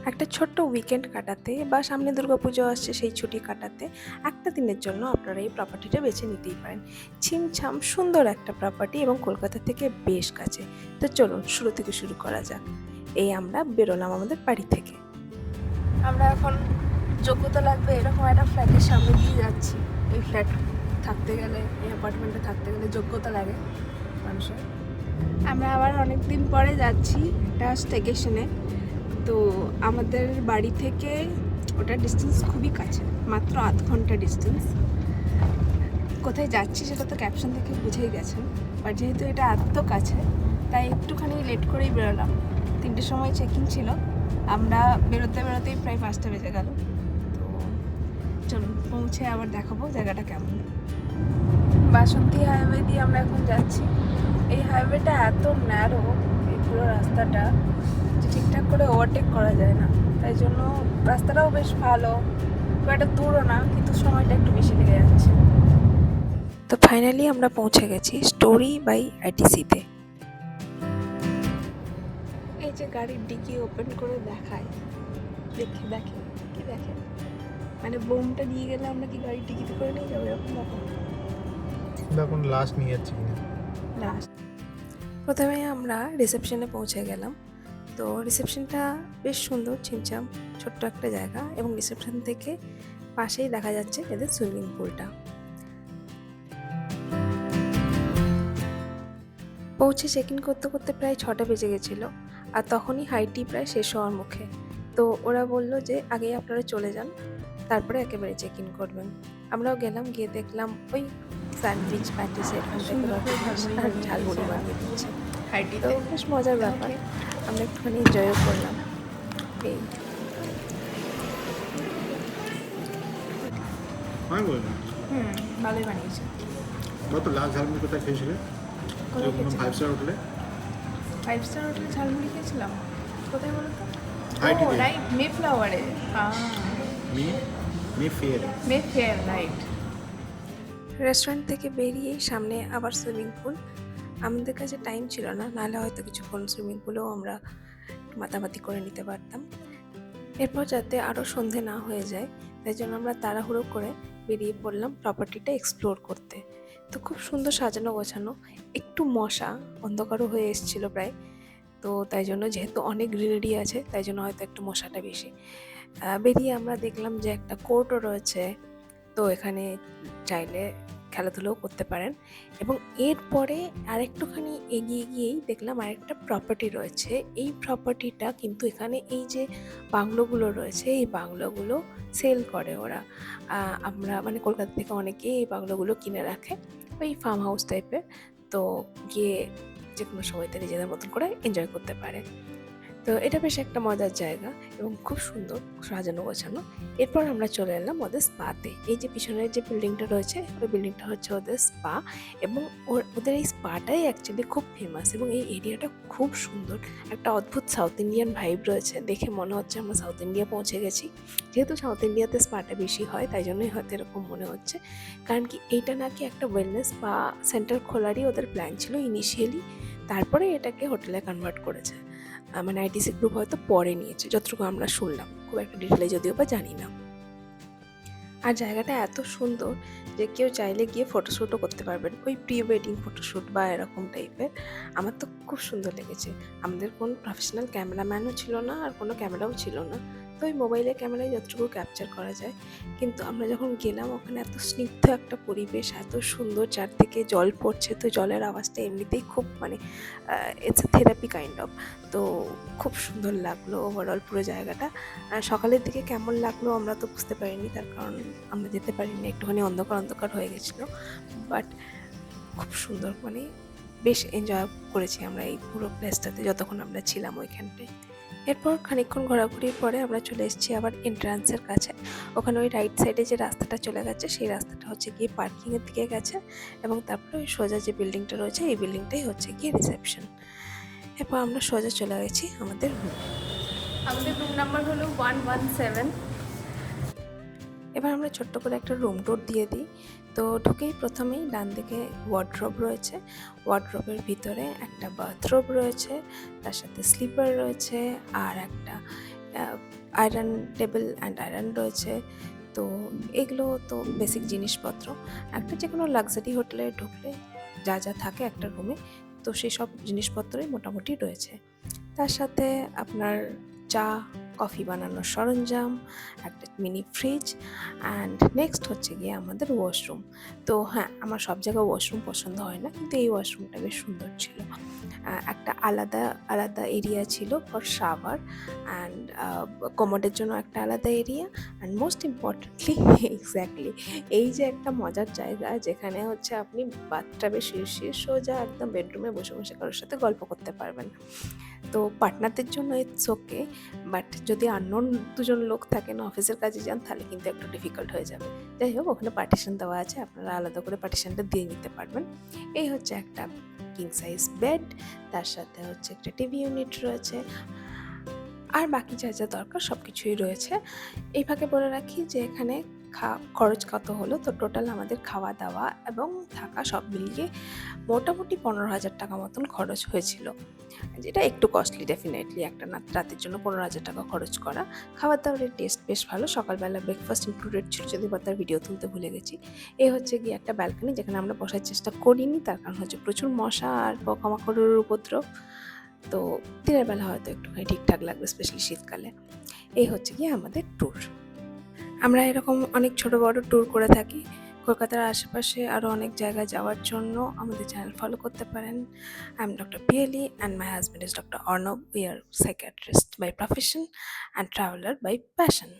একটা ছোট্ট উইকেন্ড কাটাতে বা সামনে দুর্গাপুজো আসছে সেই ছুটি কাটাতে একটা দিনের জন্য আপনারা এই প্রপার্টিটা বেছে নিতেই পারেন। ছিমছাম সুন্দর একটা প্রপার্টি এবং কলকাতা থেকে বেশ কাছে। তো চলুন শুরু থেকে শুরু করা যাক। এই আমরা বেরোলাম আমাদের বাড়ি থেকে। আমরা এখন যোগ্যতা লাগবে এরকম একটা ফ্ল্যাটের সামনে দিয়ে যাচ্ছি। এই ফ্ল্যাট থাকতে গেলে, এই অ্যাপার্টমেন্টে থাকতে গেলে যোগ্যতা লাগে মানুষের। আমরা আবার অনেক দিন পরে যাচ্ছি একটা স্টেকেশনে। তো আমাদের বাড়ি থেকে ওটা ডিস্টেন্স খুবই কাছে, মাত্র আধ ঘন্টা ডিস্টেন্স। কোথায় যাচ্ছি সেটা তো ক্যাপশন দেখে বুঝেই গেছেন, বাট যেহেতু এটা এত কাছে তাই একটুখানি লেট করেই বেরোলাম। 3টের সময় চেকিং ছিল, আমরা বেরোতে বেরোতেই প্রায় 5টা বেজে গেল। তো চলুন পৌঁছে আবার দেখাবো জায়গাটা কেমন। বাসন্তী হাইওয়ে দিয়ে আমরা এখন যাচ্ছি। এই হাইওয়েটা এত ন্যারো, এই পুরো রাস্তাটা, যে ঠিকঠাক করে ওভারটেক করা যায় না। তাই জন্য রাস্তাটাও বেশ ভালো, খুব একটা দূরও না, কিন্তু সময়টা একটু বেশি লেগে যাচ্ছে। তো ফাইনালি আমরা পৌঁছে গেছি স্টোরি বাই আইটিসিতে। এই যে গাড়ির ডিকি ওপেন করে দেখায়, দেখে কি দেখে, মানে বোমটা নিয়ে গেলে আমরা কি গাড়ির ডিকিতে করে নিয়ে যাবো এরকম ব্যাপার। এখন লাস্ট নিয়ে যাচ্ছি কিনা লাস্ট প্রথমে আমরা রিসেপশনে পৌঁছে গেলাম। তো রিসেপশনটা বেশ সুন্দর, ছিমছাম ছোট্ট একটা জায়গা, এবং রিসেপশন থেকে পাশেই দেখা যাচ্ছে এদের সুইমিং পুলটা। পৌঁছে চেক ইন করতে করতে প্রায় 6টা বেজে গেছিলো, আর তখনই হাইটি প্রায় শেষ হওয়ার মুখে। তো ওরা বলল যে আগেই আপনারা চলে যান, তারপরে একেবারে চেক ইন করবেন। আমরাও গেলাম, গিয়ে দেখলাম ওই স্যান্ডউইচ প্যাটিস এরকম টাইপের ঝালমুড়ি বানিয়ে দিচ্ছে। তো বেশ মজার ব্যাপার, আমরা একটুখানি এনজয়ও করলাম। এই আমি বললাম ভালোই বানিয়েছে। কত লাস্ট ঝালমুড়ি কোথায় খেয়েছিলে? কোথায় কোনো 5 স্টার হোটেলে? 5 স্টার হোটেলে ঝালমুড়ি খেয়েছিলাম। কোথায় বলো তো? হাইটি তে। রাইট, মেফ্লাওয়ারে। মে ফেয়ার, রাইট। রেস্টুরেন্ট থেকে বেরিয়ে সামনে আবার সুইমিং পুল। আমাদের কাছে টাইম ছিল না, নাহলে হয়তো কিছুক্ষণ সুইমিং পুলেও আমরা মাতামাতি করে নিতে পারতাম। এরপর যাতে আরও সন্ধে না হয়ে যায়, তাই জন্য আমরা তাড়াহুড়ো করে বেরিয়ে পড়লাম প্রপার্টিটা এক্সপ্লোর করতে। তো খুব সুন্দর সাজানো গোছানো, একটু মশা, অন্ধকারও হয়ে এসেছিলো প্রায়। তো তাই জন্য যেহেতু অনেক গ্রিনারি আছে, তাই জন্য হয়তো একটু মশাটা বেশি। বেরিয়ে আমরা দেখলাম যে একটা কোর্টও রয়েছে, তো এখানে চাইলে খেলাধুলাও করতে পারেন। এবং এরপরে আরেকটুখানি এগিয়ে গিয়েই দেখলাম আরেকটা প্রপার্টি রয়েছে। এই প্রপার্টিটা কিন্তু এখানে এই যে বাংলোগুলো রয়েছে, এই বাংলোগুলো সেল করে ওরা। আমরা মানে কলকাতা থেকে অনেকেই এই বাংলোগুলো কিনে রাখে, ওই ফার্ম হাউস টাইপের। তো গিয়ে যে কোনো সময়তে নিজেদের মতন করে এনজয় করতে পারে। তো এটা বেশ একটা মজার জায়গা এবং খুব সুন্দর সাজানো গোছানো। এরপর আমরা চলে এলাম ওদের স্পাতে। এই যে পিছনের যে বিল্ডিংটা রয়েছে, ওই বিল্ডিংটা হচ্ছে ওদের স্পা, এবং ওদের এই স্পাটাই অ্যাকচুয়ালি খুব ফেমাস, এবং এই এরিয়াটা খুব সুন্দর। একটা অদ্ভুত সাউথ ইন্ডিয়ান ভাইব রয়েছে, দেখে মনে হচ্ছে আমরা সাউথ ইন্ডিয়া পৌঁছে গেছি। যেহেতু সাউথ ইন্ডিয়াতে স্পাটা বেশি হয়, তাই জন্যই হয়তো এরকম মনে হচ্ছে। কারণ কি এইটা নাকি একটা ওয়েলনেস স্পা সেন্টার খোলারই ওদের প্ল্যান ছিল ইনিশিয়ালি, তারপরে এটাকে হোটেলে কনভার্ট করেছে। মানে আইটিসি গ্রুপ হয়তো পরে নিয়েছে, যতটুকু আমরা শুনলাম, খুব একটা ডিটেলে যদিও বা জানি না। আর জায়গাটা এত সুন্দর যে কেউ চাইলে গিয়ে ফটোশ্যুটও করতে পারবেন, ওই প্রি ওয়েডিং ফটোশ্যুট বা এরকম টাইপের। আমার তো খুব সুন্দর লেগেছে। আমাদের কোনো প্রফেশনাল ক্যামেরাম্যানও ছিল না, আর কোনো ক্যামেরাও ছিল না, তো ওই মোবাইলের ক্যামেরায় যতটুকু ক্যাপচার করা যায়। কিন্তু আমরা যখন গেলাম ওখানে এত স্নিগ্ধ একটা পরিবেশ, এত সুন্দর, চারদিকে জল পড়ছে, তো জলের আওয়াজটা এমনিতেই খুব মানে it's a therapy kind of. তো খুব সুন্দর লাগলো ওভারঅল পুরো জায়গাটা। সকালের দিকে কেমন লাগলো আমরা তো বুঝতে পারিনি, তার কারণ আমরা যেতে পারিনি, একটুখানি অন্ধকার হয়ে গেছিলো। বাট খুব সুন্দর, মানে বেশ এনজয় করেছি আমরা এই পুরো প্লেসটাতে যতক্ষণ আমরা ছিলাম ওইখানটায়। এরপর খানিকক্ষণ ঘোরাঘুরির পরে আমরা চলে এসেছি আবার এন্ট্রান্সের কাছে। ওখানে ওই রাইট সাইডে যে রাস্তাটা চলে গেছে, সেই রাস্তাটা হচ্ছে গিয়ে পার্কিংয়ের দিকে গেছে, এবং তারপরে ওই সোজা যে বিল্ডিংটা রয়েছে, এই বিল্ডিংটাই হচ্ছে গিয়ে রিসেপশন। এরপর আমরা সোজা চলে গেছি আমাদের রুম। আমাদের রুম নাম্বার হলো 117। এবার আমরা ছোট্ট করে একটা রুম ট্যুর দিয়ে দিই। তো ঢুকেই প্রথমেই ডান দিকে ওয়ার্ড্রোব রয়েছে, ওয়ার্ড্রোবের ভিতরে একটা বাথরুম রয়েছে, তার সাথে স্লিপার রয়েছে, আর একটা আয়রন টেবিল অ্যান্ড আয়রন রয়েছে। তো এগুলো তো বেসিক জিনিসপত্র। একটা যে কোনো লাক্সারি হোটেলে ঢুকলে যা যা থাকে একটা রুমে, তো সেসব জিনিসপত্রই মোটামুটি রয়েছে। তার সাথে আপনার চা, কফি বানানোর সরঞ্জাম, একটা মিনি ফ্রিজ অ্যান্ড নেক্সট হচ্ছে গিয়ে আমাদের ওয়াশরুম। তো হ্যাঁ, আমার সব জায়গায় ওয়াশরুম পছন্দ হয় না, কিন্তু এই ওয়াশরুমটা বেশ সুন্দর ছিল। একটা আলাদা আলাদা এরিয়া ছিল ফর শাওয়ার অ্যান্ড কমোডের জন্য একটা আলাদা area and most importantly exactly এই যে একটা মজার জায়গা যেখানে হচ্ছে আপনি বাথটাবে শুয়ে শুয়ে সোজা একদম বেডরুমে বসে বসে কারোর সাথে গল্প করতে পারবেন। তো পার্টনারদের জন্য ইটস ওকে, বাট যদি আননোন দুজন লোক থাকেন, অফিসের কাজে যান, তাহলে কিন্তু একটু ডিফিকাল্ট হয়ে যাবে। যাই হোক, ওখানে পার্টিশন দেওয়া আছে, আপনারা আলাদা করে পার্টিশনটা দিয়ে নিতে পারবেন। এই হচ্ছে একটা কিং সাইজ বেড, তার সাথে হচ্ছে একটা টিভি ইউনিট রয়েছে, আর বাকি যা যা দরকার সব কিছুই রয়েছে। এই ফাঁকে বলে রাখি যে এখানে খরচ কত হলো। তো টোটাল আমাদের খাওয়া দাওয়া এবং থাকা সব মিলিয়ে মোটামুটি 15,000 টাকা মতন খরচ হয়েছিল, যেটা একটু কস্টলি ডেফিনেটলি একটা রাতের জন্য 15,000 টাকা খরচ করা। খাবার দাবারের টেস্ট বেশ ভালো, সকালবেলা ব্রেকফাস্ট ইনক্লুডেড ছিল, যদি বা তার ভিডিও তুলতে ভুলে গেছি। এই হচ্ছে গিয়ে একটা ব্যালকনি, যেখানে আমরা বসার চেষ্টা করিনি, তার কারণ হচ্ছে প্রচুর মশা আর পোকামাকড়ের উপদ্রব। তো দিনের বেলা হয়তো একটুখানি ঠিকঠাক লাগবে, স্পেশালি শীতকালে। এই হচ্ছে গিয়ে আমাদের ট্যুর। আমরা এরকম অনেক ছোট বড় ট্যুর করে থাকি। কলকাতার আশেপাশে আরও অনেক জায়গায় যাওয়ার জন্য আমাদের চ্যানেল ফলো করতে পারেন। I am doctor Piyali and my husband is doctor Arnab. We are psychiatrist by profession and traveller by passion.